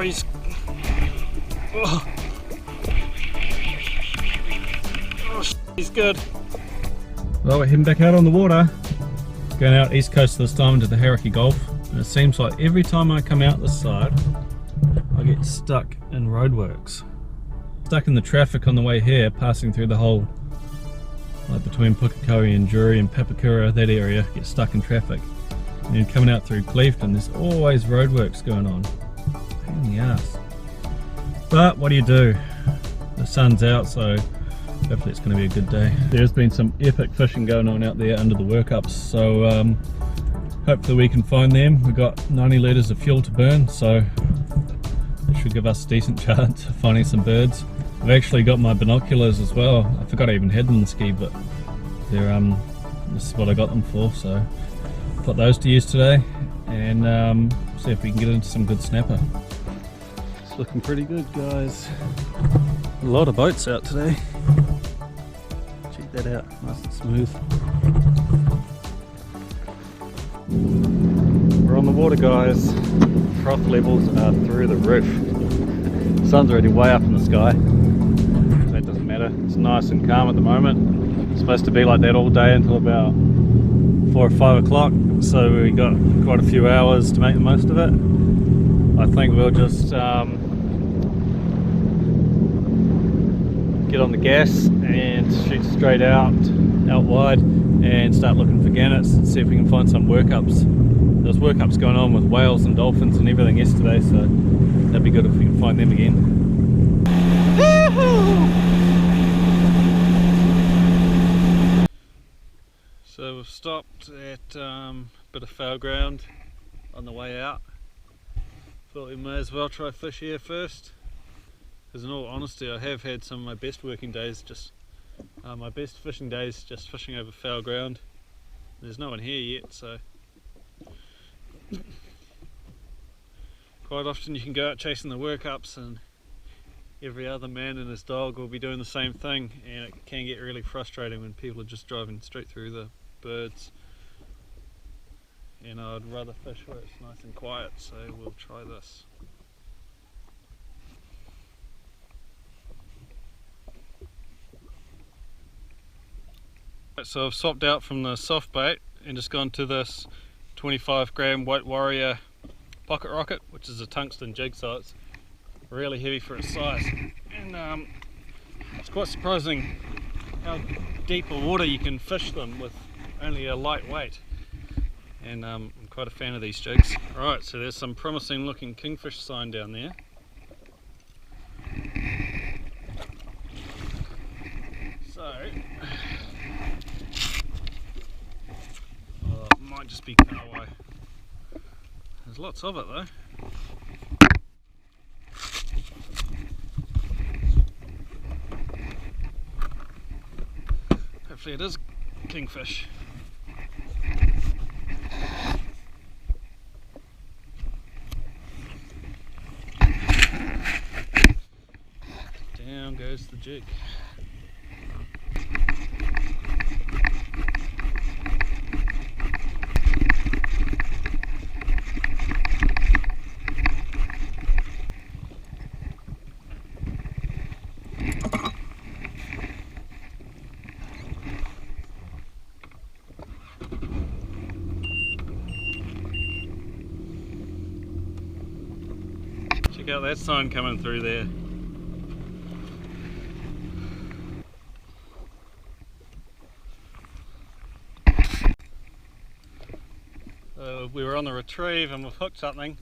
he's... Oh, he's good. Well, we're heading back out on the water. Going out east coast this time into the Hauraki Gulf. And it seems like every time I come out this side, I get stuck in roadworks. Stuck in the traffic on the way here, passing through the whole, like between Pukekohe and Drury and Papakura, that area, get stuck in traffic. And then coming out through Cleveton, there's always roadworks going on. Pain in the ass. But what do you do? The sun's out, so hopefully it's going to be a good day. There's been some epic fishing going on out there under the workups, so hopefully we can find them. We've got 90 litres of fuel to burn, so it should give us a decent chance of finding some birds. I've actually got my binoculars as well. I forgot I even had them in the ski, but they're this is what I got them for, so put those to use today and see if we can get into some good snapper. It's looking pretty good, guys. A lot of boats out today. Check that out, nice and smooth. We're on the water, guys. Froth levels are through the roof. The sun's already way up in the sky. That doesn't matter. It's nice and calm at the moment. It's supposed to be like that all day until about 4 or 5 o'clock. So we got quite a few hours to make the most of it. I think we'll just get on the gas and shoot straight out wide and start looking for gannets and see if we can find some workups. There's workups going on with whales and dolphins and everything yesterday, so that'd be good if we can find them again. So we've stopped at a bit of foul ground on the way out. Thought we may as well try fish here first, because in all honesty I have had some of my best working days, my best fishing days just fishing over foul ground. There's no one here yet, so quite often you can go out chasing the workups and every other man and his dog will be doing the same thing, and it can get really frustrating when people are just driving straight through the birds. And I'd rather fish where it's nice and quiet, so we'll try this. So I've swapped out from the soft bait and just gone to this 25 gram White Warrior pocket rocket, which is a tungsten jig, so it's really heavy for its size. And it's quite surprising how deep a water you can fish them with only a light weight. And I'm quite a fan of these jigs. Alright, so there's some promising looking kingfish sign down there. So, it might just be Kahawai. There's lots of it though. Hopefully it is kingfish. Down goes the jig. Check out that sign coming through there. We were on the retrieve and we've hooked something.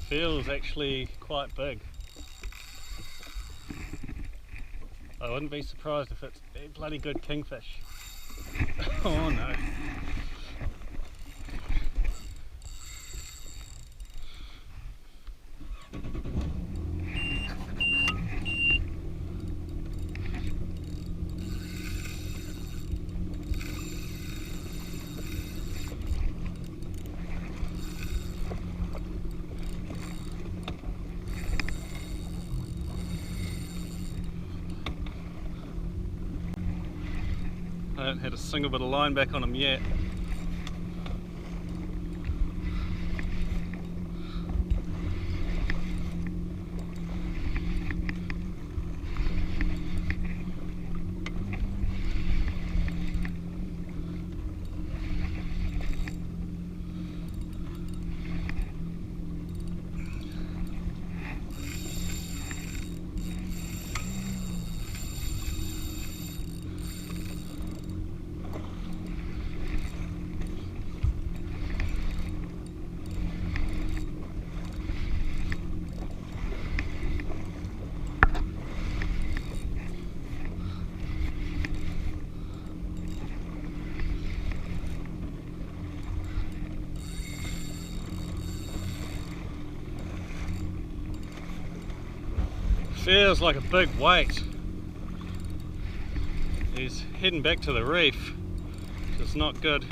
Feels actually quite big. I wouldn't be surprised if it's a bloody good kingfish. Oh no. I haven't had a single bit of line back on him yet. feels like a big weight. He's heading back to the reef, which is not good.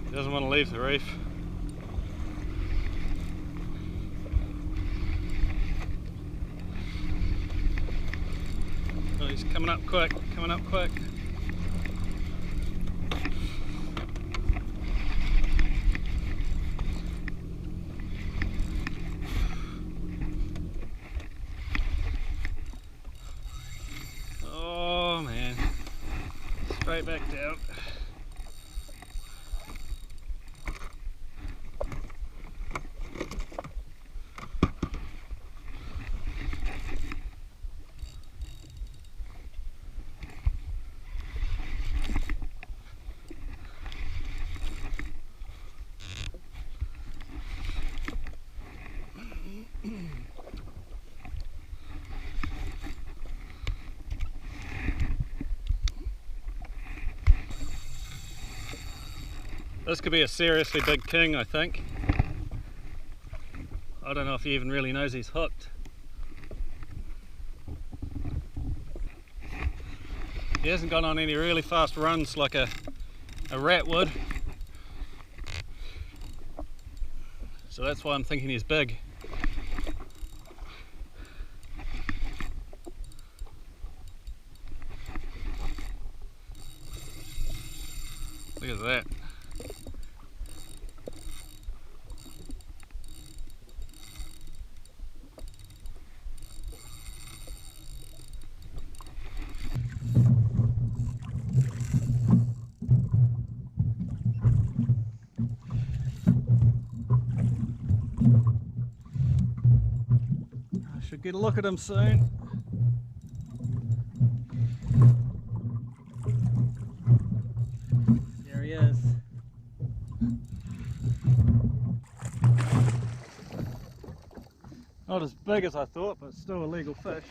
He doesn't want to leave the reef. Oh, he's coming up quick, coming up quick. Oh man, straight back down. This could be a seriously big king, I think. I don't know if he even really knows he's hooked. He hasn't gone on any really fast runs like a rat would. So that's why I'm thinking he's big. Look at that. I should get a look at him soon. There he is. Not as big as I thought, but still a legal fish.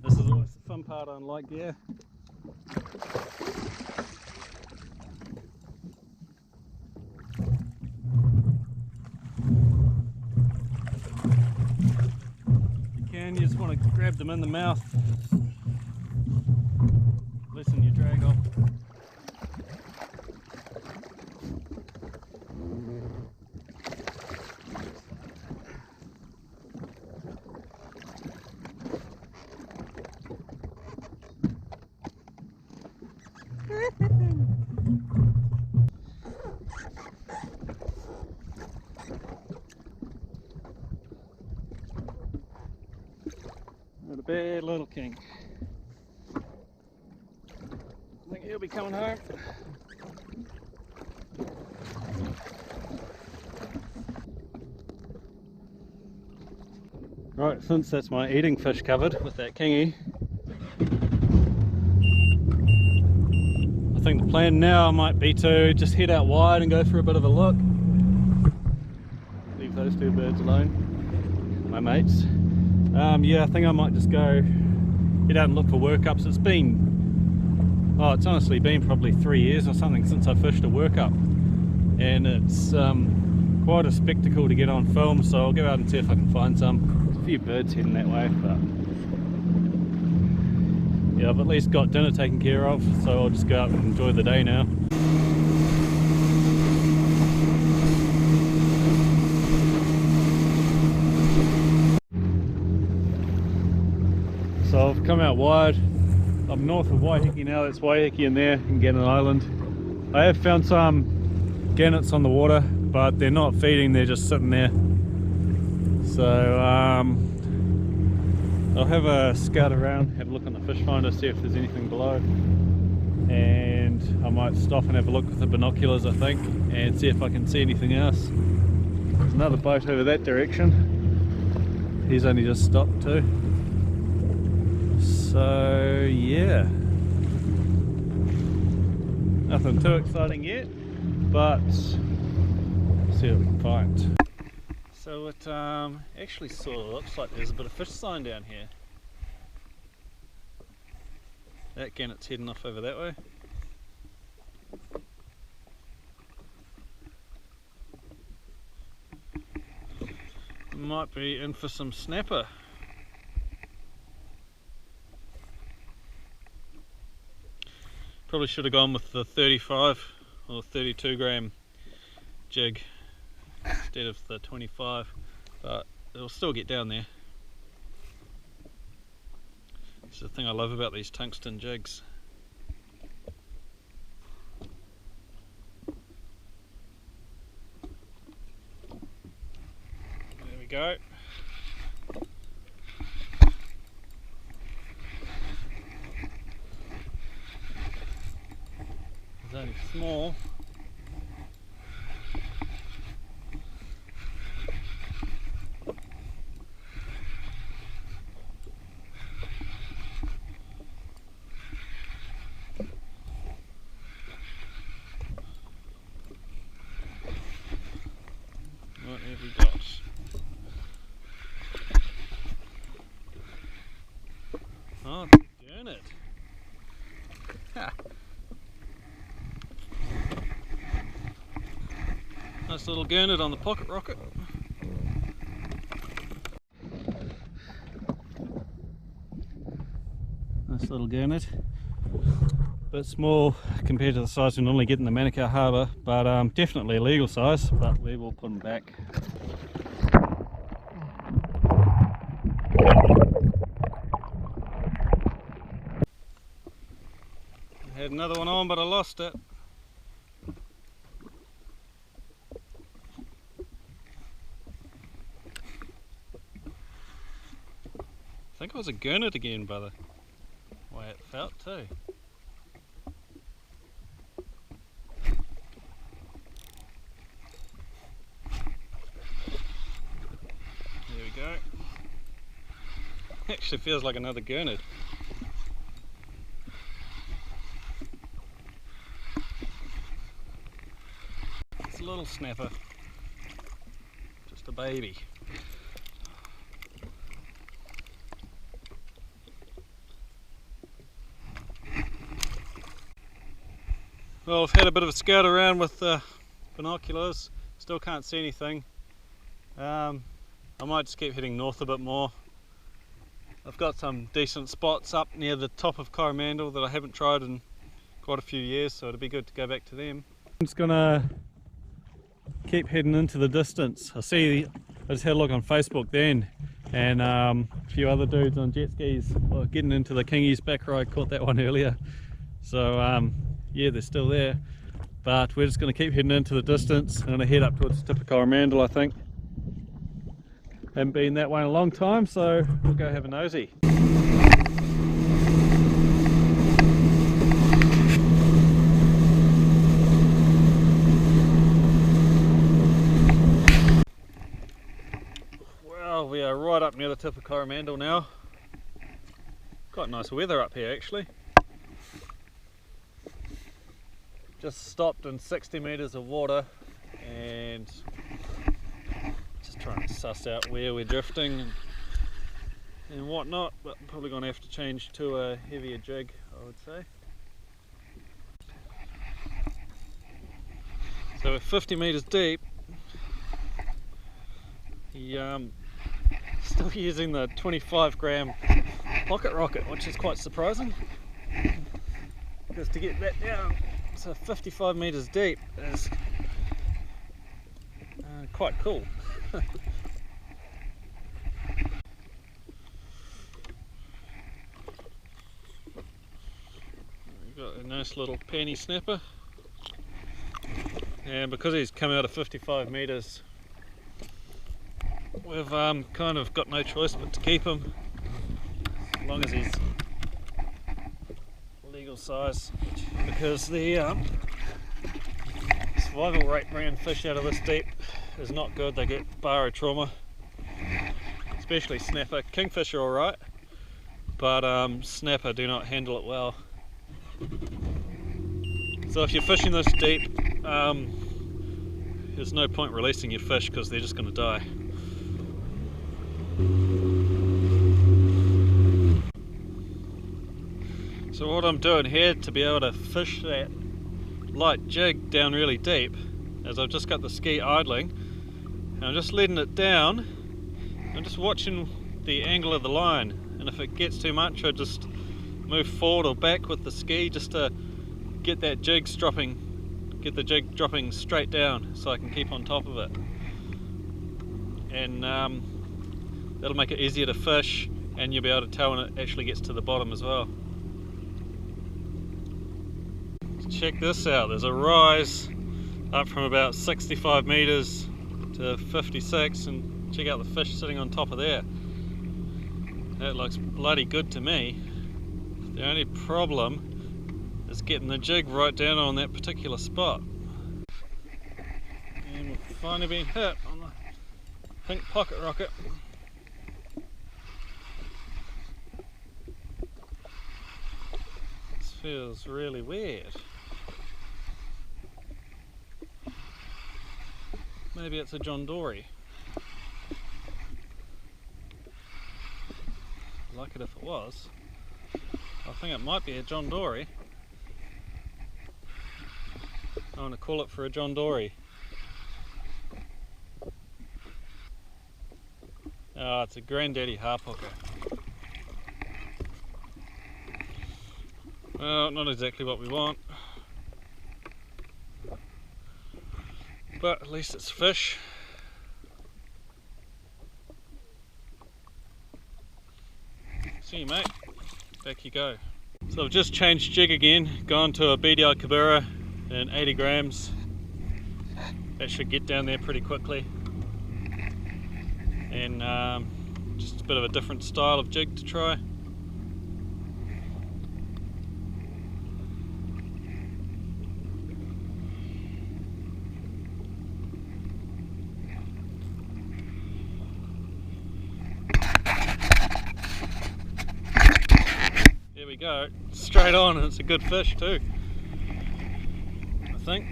This is always the fun part on light gear. You just want to grab them in the mouth, listen your drag off. What a bad little king. I think he'll be coming home. Right, since that's my eating fish covered with that kingy, I think the plan now might be to just head out wide and go for a bit of a look. Leave those two birds alone, my mates. Yeah, I think I might just go head out and look for workups. It's been, oh, it's honestly been probably 3 years or something since I fished a workup, and it's quite a spectacle to get on film, so I'll go out and see if I can find some. There's a few birds heading that way, but yeah, I've at least got dinner taken care of, so I'll just go out and enjoy the day now. So I've come out wide. I'm north of Waiheke now. That's Waiheke in there in Gannon Island. I have found some gannets on the water, but they're not feeding, they're just sitting there. So I'll have a scout around, have a look on the fish finder, see if there's anything below. And I might stop and have a look with the binoculars, I think, and see if I can see anything else. There's another boat over that direction. He's only just stopped too. So yeah, nothing too exciting yet, but see what we can find. So it actually sort of looks like there's a bit of fish sign down here. That gannet's heading off over that way. Might be in for some snapper. Probably should have gone with the 35 or 32 gram jig instead of the 25, but it'll still get down there. It's the thing I love about these tungsten jigs. There we go. It's only small. What have we got? Oh, darn it. Ha. Nice little gurnet on the pocket rocket. Nice little gurnet. Bit small compared to the size we normally get in the Manukau Harbour, but definitely a legal size, but we will put them back. I had another one on, but I lost it. I think it was a gurnet again by the way it felt too. There we go. Actually feels like another gurnet. It's a little snapper. Just a baby. Well, I've had a bit of a scout around with binoculars, still can't see anything. I might just keep heading north a bit more. I've got some decent spots up near the top of Coromandel that I haven't tried in quite a few years, so it'd be good to go back to them. I'm just gonna keep heading into the distance. I just had a look on Facebook then, and a few other dudes on jet skis were getting into the kingies back where I caught that one earlier. So yeah, they're still there, but we're just going to keep heading into the distance. I'm going to head up towards the tip of Coromandel, I think. Haven't been that way in a long time, so we'll go have a nosy. Well, we are right up near the tip of Coromandel now. Quite nice weather up here actually. Just stopped in 60 metres of water and just trying to suss out where we're drifting and whatnot, but I'm probably going to have to change to a heavier jig, I would say. So we're 50 metres deep. Still using the 25 gram pocket rocket, which is quite surprising, because to get that down so 55 metres deep is quite cool. We've got a nice little penny snapper, and because he's come out of 55 metres, we've kind of got no choice but to keep him as long as he's legal size, because the survival rate bringing fish out of this deep is not good. They get barotrauma, especially snapper. Kingfish are alright, but snapper do not handle it well. So if you're fishing this deep, there's no point releasing your fish because they're just going to die. So So what I'm doing here to be able to fish that light jig down really deep is I've just got the ski idling and I'm just letting it down. I'm just watching the angle of the line, and if it gets too much I just move forward or back with the ski just to get the jig dropping straight down so I can keep on top of it. And that'll make it easier to fish, and you'll be able to tell when it actually gets to the bottom as well. Check this out, there's a rise up from about 65 meters to 56, and check out the fish sitting on top of there. That looks bloody good to me. The only problem is getting the jig right down on that particular spot. And we've finally been hit on the pink pocket rocket. This feels really weird. Maybe it's a John Dory. I'd like it if it was. I think it might be a John Dory. I want to call it for a John Dory. Oh, it's a granddaddy harp hooker. Well, not exactly what we want. But at least it's fish. See you, mate. Back you go. So I've just changed jig again, gone to a BDI Kabura and 80 grams. That should get down there pretty quickly. And just a bit of a different style of jig to try. There we go, straight on, and it's a good fish too, I think.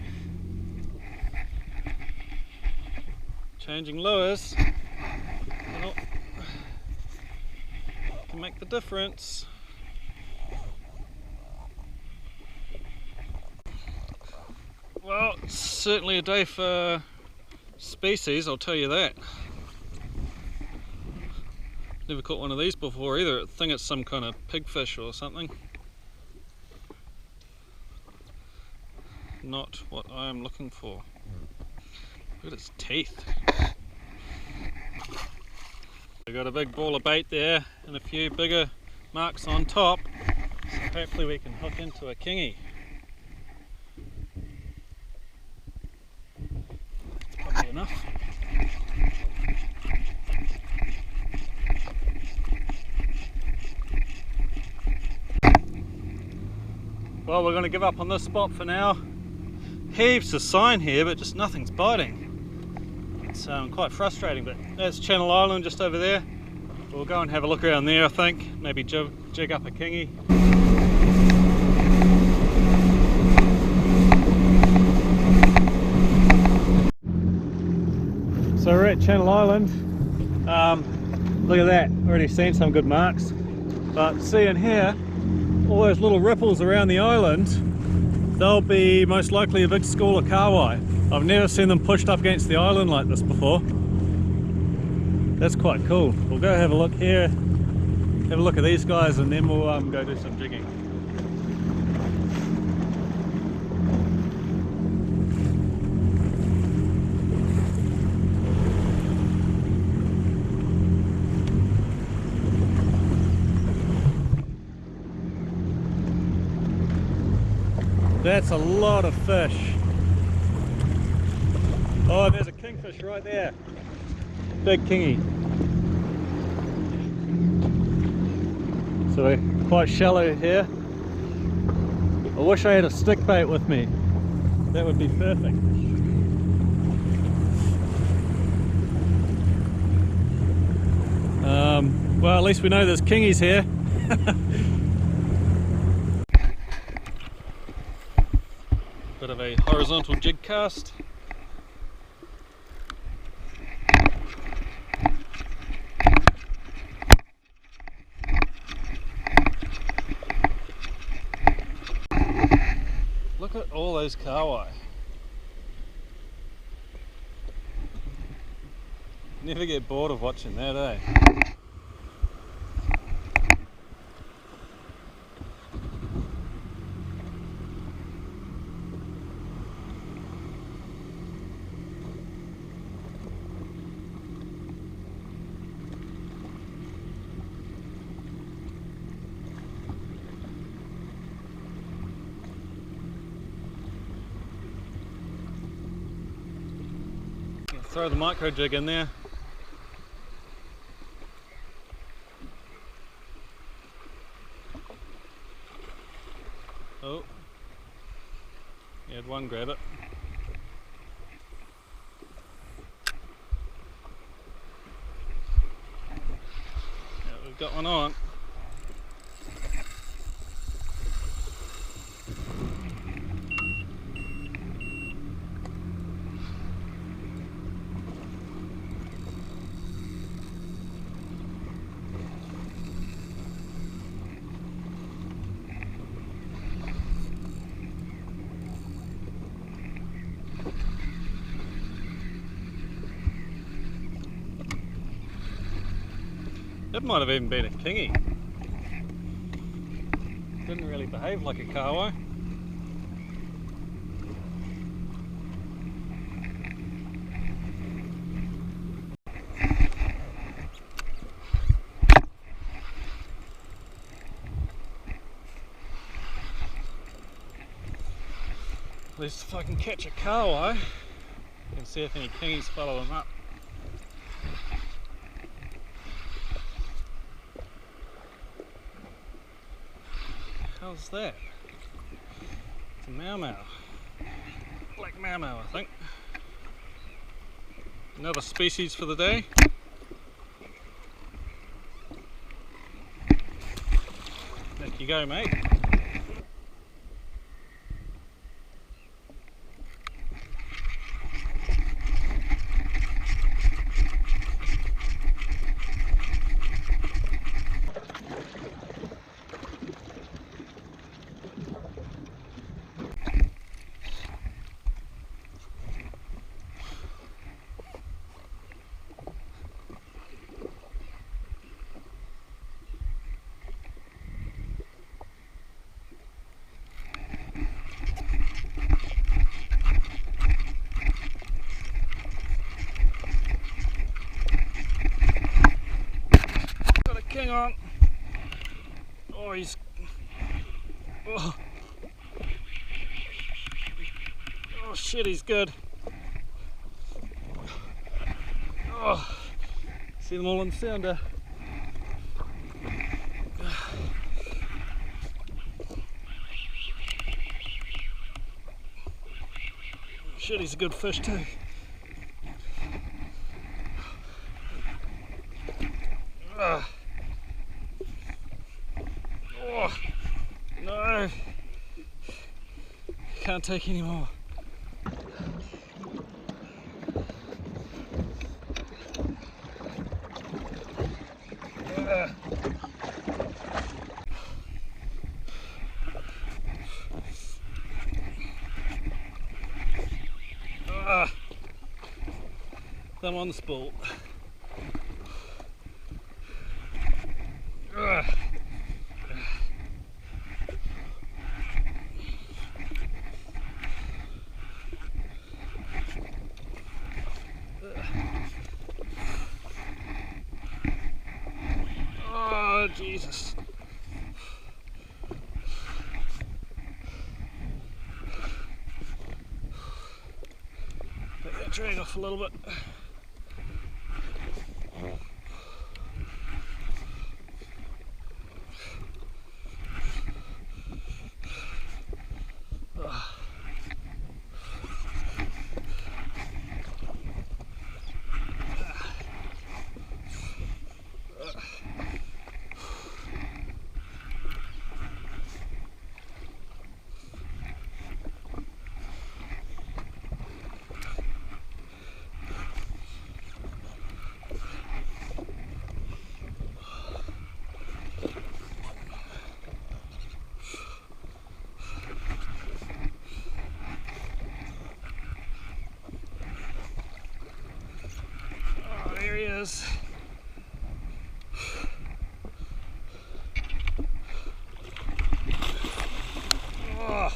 Changing lures can make the difference. Well, it's certainly a day for species, I'll tell you that. Never caught one of these before either. I think it's some kind of pigfish or something. Not what I am looking for. Look at its teeth. We've got a big ball of bait there and a few bigger marks on top. So hopefully we can hook into a kingy. That's probably enough. Well, we're going to give up on this spot for now. Heaps of sign here, but just nothing's biting. It's quite frustrating, but that's Channel Island just over there. We'll go and have a look around there, I think. Maybe jig up a kingy. So we're at Channel Island. Look at that, already seen some good marks. But seeing here, all those little ripples around the island, they'll be most likely a big school of kahawai. I've never seen them pushed up against the island like this before. That's quite cool. We'll go have a look here, have a look at these guys, and then we'll go do some jigging. That's a lot of fish. Oh, there's a kingfish right there. Big kingy. So we're quite shallow here. I wish I had a stick bait with me. That would be perfect. Well, at least we know there's kingies here. Bit of a horizontal jig cast. Look at all those kahawai. Never get bored of watching that, eh? Throw the micro jig in there. Oh, you had one grab it. Yeah, we've got one on. That might have even been a kingy. Didn't really behave like a kahawai. At least if I can catch a kahawai, I can see if any kingies follow them up. How's that? It's a mau-mau. Black mau-mau, I think. Another species for the day. Back you go, mate. King on. Oh, he's. Oh. Oh shit, he's good. Oh, see them all in the sounder. Shit, he's a good fish too. Oh, no, can't take any more. Thumb on the spool. Oh, Jesus. Let that drag off a little bit. is. Oh.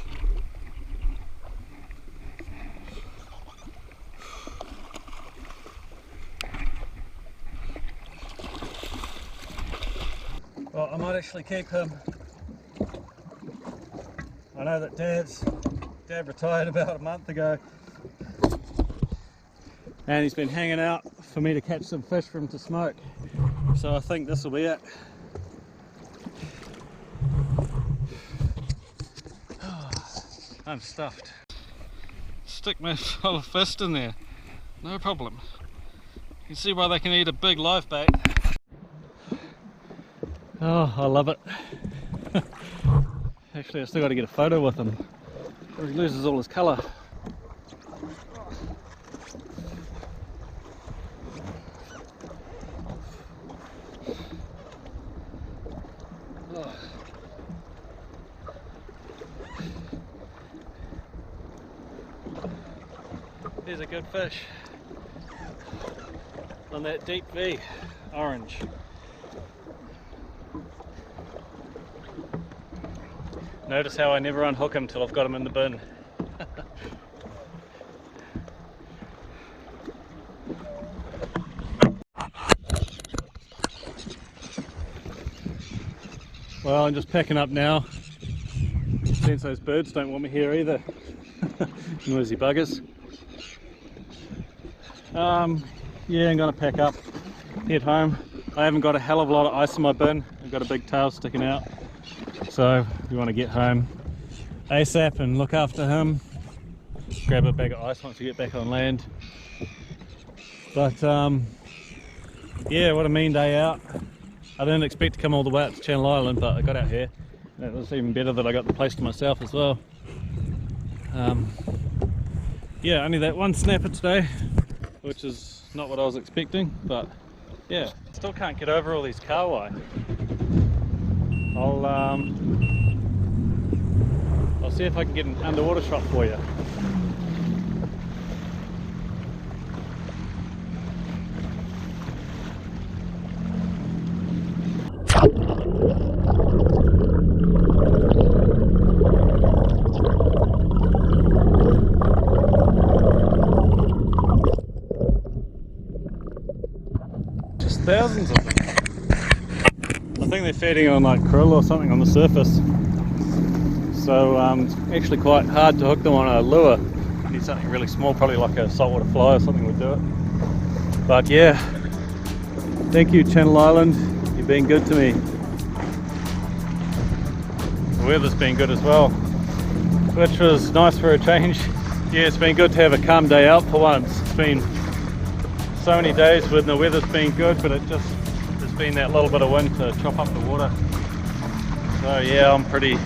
Well, I might actually keep him. I know that Dad retired about a month ago, and he's been hanging out for me to catch some fish for him to smoke. So I think this will be it. Oh, I'm stuffed. Stick my full fist in there, no problem. You can see why they can eat a big live bait. Oh, I love it. Actually, I still got to get a photo with him, or he loses all his colour. Here's a good fish on that deep V, orange. Notice how I never unhook him till I've got him in the bin. Well, I'm just packing up now, since those birds don't want me here either. Noisy buggers. Yeah, I'm gonna pack up, head home. I haven't got a hell of a lot of ice in my bin. I've got a big tail sticking out. So we want to get home ASAP and look after him, grab a bag of ice once we get back on land. But yeah, what a mean day out. I didn't expect to come all the way out to Channel Island, but I got out here and it was even better that I got the place to myself as well. Yeah, only that one snapper today, which is not what I was expecting, but yeah, still can't get over all these Kahawai. I'll see if I can get an underwater shot for you. Just thousands of them. I think they're feeding on like krill or something on the surface. So it's actually quite hard to hook them on a lure. You need something really small, probably like a saltwater fly or something would do it. But yeah, thank you Channel Island, you've been good to me. The weather's been good as well, which was nice for a change. Yeah, it's been good to have a calm day out for once. It's been so many days when the weather's been good, but there's been that little bit of wind to chop up the water. So yeah, I'm pretty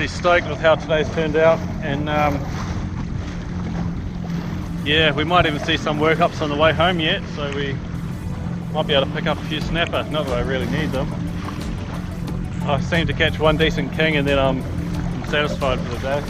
stoked with how today's turned out, and yeah, we might even see some workups on the way home yet, so we might be able to pick up a few snapper. Not that I really need them. I seem to catch one decent king and then I'm satisfied for the day.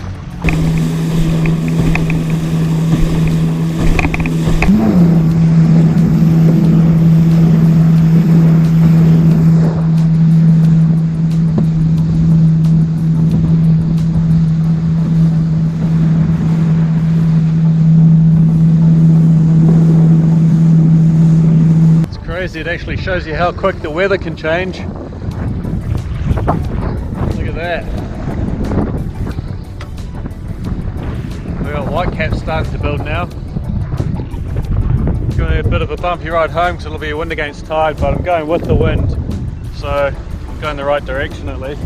It actually shows you how quick the weather can change. Look at that. We've got whitecaps starting to build now. It's going to be a bit of a bumpy ride home because it'll be a wind against tide, but I'm going with the wind, so I'm going the right direction at least.